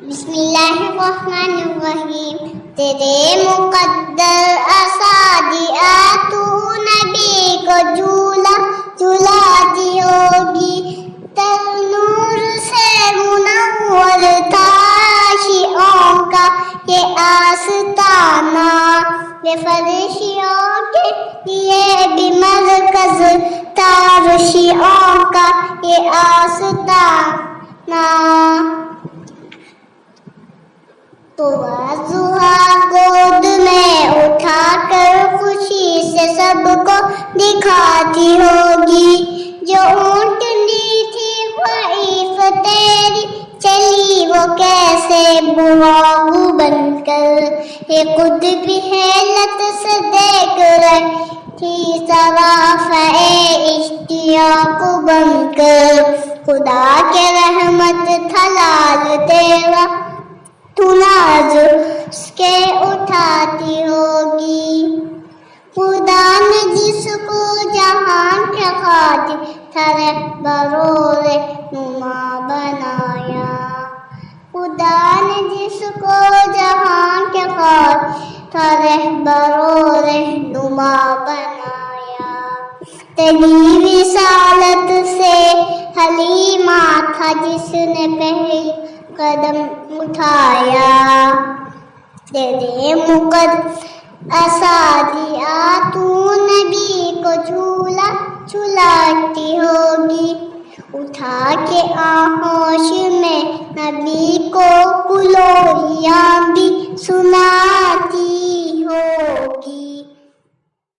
بسم اللہ الرحمن الرحیم. تیرے مقدر اسادیات تو نبی کو جھولا جھلاتی ہوگی. تر نور سے منور تھا شیعوں کا یہ آستانہ. یہ فرشیوں کے لیے بھی مرکز تھا شیعوں کا یہ آستانہ. تو ضحیٰ گود میں اٹھا کر خوشی سے سب کو دکھاتی ہوگی. جو اونٹنی تھی ضعیف تیری چلی وہ کیسے بہاؤ بن کر. یہ خود بھی حیرت سے دیکھ رہی تھی صرافہ اشتیاق بن کر. خدا کے رحمت تھا لال تیرا تو ناز اس کے اٹھاتی ہوگی. خدا نے جس کو جہان کے خاطر تھا رہبر و رہنما بنایا. خدا نے جس کو جہان کے خاطر تھا رہبر و رہنما بنایا. تیری رسالت سے حلیمہ تھا جس نے پہلی قدم اٹھایا. تیرے مقدس اسادیات تو نبی کو جھولا جھلاتی ہوگی. اٹھا کے آغوش میں نبی کو کلوریاں بھی سناتی